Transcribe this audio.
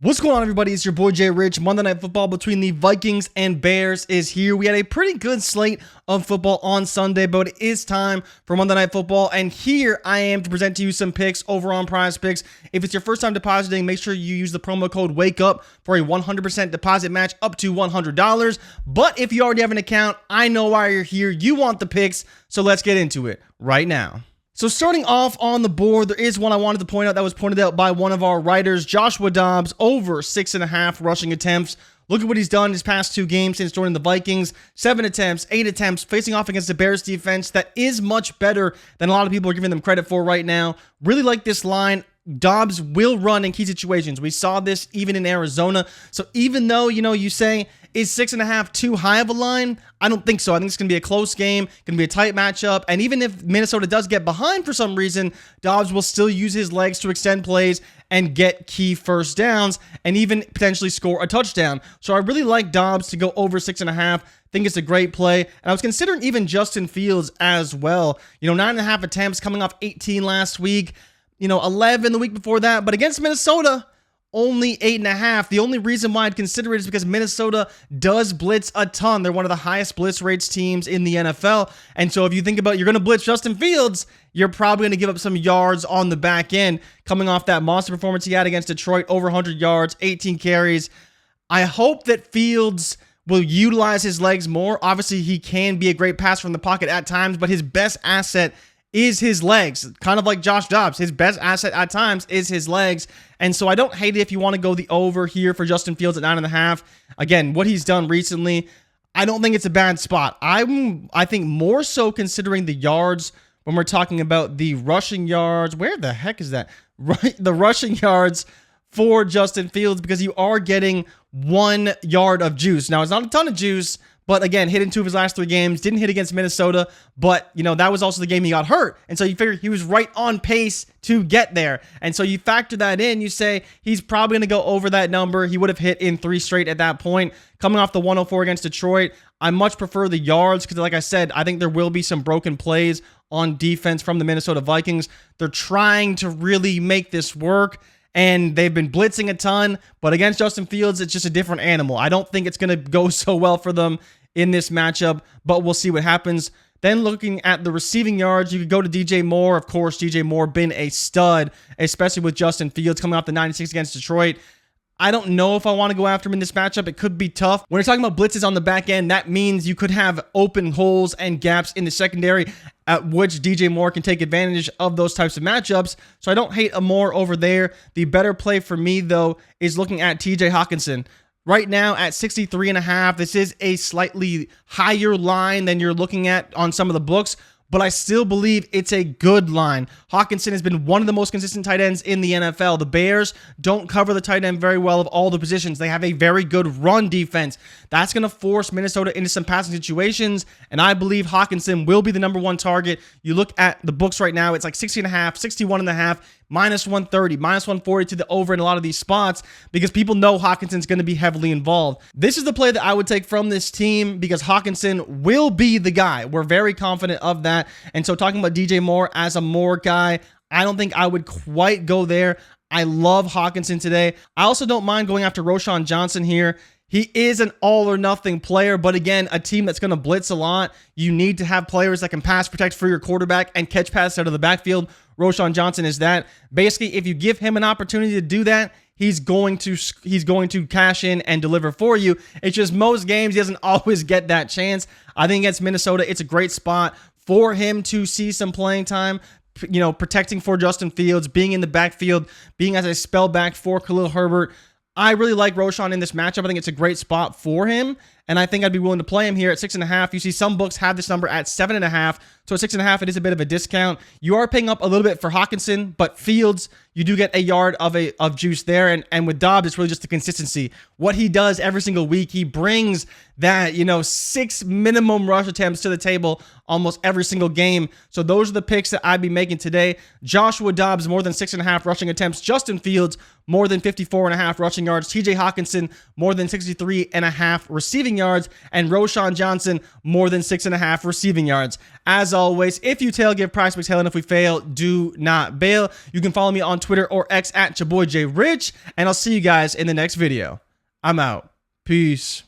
What's going on, everybody? It's your boy JRich. Monday Night Football between the Vikings and Bears is here. We had a pretty good slate of football on Sunday, but it is time for Monday Night Football, and here I am to present to you some picks over on Prizepicks. If it's your first time depositing, make sure you use the promo code WAKEUP for a 100% deposit match up to $100. But if you already have an account, I know why you're here. You want the picks, so let's get into it right now. So starting off on the board, there is one I wanted to point out that was pointed out by one of our writers, Joshua Dobbs, over 6.5 rushing attempts. Look at what he's done his past two games since joining the Vikings. 7 attempts, 8 attempts, facing off against the Bears defense that is much better than a lot of people are giving them credit for right now. Really like this line. Dobbs will run in key situations. We saw this even in Arizona. So even though, you say, is 6.5 too high of a line? I don't think so. I think it's going to be a close game, going to be a tight matchup. And even if Minnesota does get behind for some reason, Dobbs will still use his legs to extend plays and get key first downs and even potentially score a touchdown. So I really like Dobbs to go over 6.5. Think it's a great play. And I was considering even Justin Fields as well. 9.5 attempts coming off 18 last week. 11 the week before that. But against Minnesota, only 8.5. The only reason why I'd consider it is because Minnesota does blitz a ton. They're one of the highest blitz rates teams in the NFL. And so if you think about you're going to blitz Justin Fields, you're probably going to give up some yards on the back end coming off that monster performance he had against Detroit, over 100 yards, 18 carries. I hope that Fields will utilize his legs more. Obviously, he can be a great passer from the pocket at times, but his best asset is his legs, kind of like Josh Dobbs. His best asset at times is his legs. And so I don't hate it if you want to go the over here for Justin Fields at 9.5. Again, what he's done recently, I don't think it's a bad spot. I think more so considering the yards when we're talking about the rushing yards. Where the heck is that? Right, the rushing yards for Justin Fields, because you are getting 1 yard of juice. Now, it's not a ton of juice, but again, hit in 2 of his last 3 games. Didn't hit against Minnesota, but that was also the game he got hurt. And so you figure he was right on pace to get there. And so you factor that in, you say he's probably going to go over that number. He would have hit in 3 straight at that point. Coming off the 104 against Detroit, I much prefer the yards because, like I said, I think there will be some broken plays on defense from the Minnesota Vikings. They're trying to really make this work, and they've been blitzing a ton, but against Justin Fields, it's just a different animal. I don't think it's going to go so well for them in this matchup, but we'll see what happens. Then looking at the receiving yards, you could go to DJ Moore. Of course, DJ Moore been a stud, especially with Justin Fields coming off the 96 against Detroit. I don't know if I want to go after him in this matchup. It could be tough. When you're talking about blitzes on the back end, that means you could have open holes and gaps in the secondary at which DJ Moore can take advantage of those types of matchups. So I don't hate a Moore over there. The better play for me, though, is looking at TJ Hockenson. Right now at 63.5, this is a slightly higher line than you're looking at on some of the books, but I still believe it's a good line. Hockenson has been one of the most consistent tight ends in the NFL. The Bears don't cover the tight end very well of all the positions. They have a very good run defense. That's going to force Minnesota into some passing situations, and I believe Hockenson will be the number 1 target. You look at the books right now, it's like 60.5, 61.5, minus 130, minus 140 to the over in a lot of these spots because people know Hockenson's going to be heavily involved. This is the play that I would take from this team because Hockenson will be the guy. We're very confident of that. And so talking about DJ Moore as a Moore guy, I don't think I would quite go there. I love Hockenson today. I also don't mind going after Roshan Johnson here. He is an all or nothing player, but again, a team that's going to blitz a lot, you need to have players that can pass protect for your quarterback and catch passes out of the backfield. Roshan Johnson is that. Basically, if you give him an opportunity to do that, he's going to cash in and deliver for you. It's just most games he doesn't always get that chance. I think against Minnesota, it's a great spot for him to see some playing time. Protecting for Justin Fields, being in the backfield, being as a spell back for Khalil Herbert. I really like Roshan in this matchup. I think it's a great spot for him, and I think I'd be willing to play him here at 6.5. You see some books have this number at 7.5, so at 6.5 it is a bit of a discount. You are paying up a little bit for Hockenson, but Fields, you do get a yard of juice there, and with Dobbs, it's really just the consistency. What he does every single week, he brings that 6 minimum rush attempts to the table almost every single game. So those are the picks that I'd be making today. Joshua Dobbs, more than 6.5 rushing attempts. Justin Fields, more than 54.5 rushing yards. TJ Hockenson, more than 63.5 receiving passing yards, and Roshan Johnson more than 6.5 receiving yards. As always, if you tail, give Prizepicks hell, and if we fail, do not bail. You can follow me on Twitter or X at your boy JRich, and I'll see you guys in the next video. I'm out. Peace.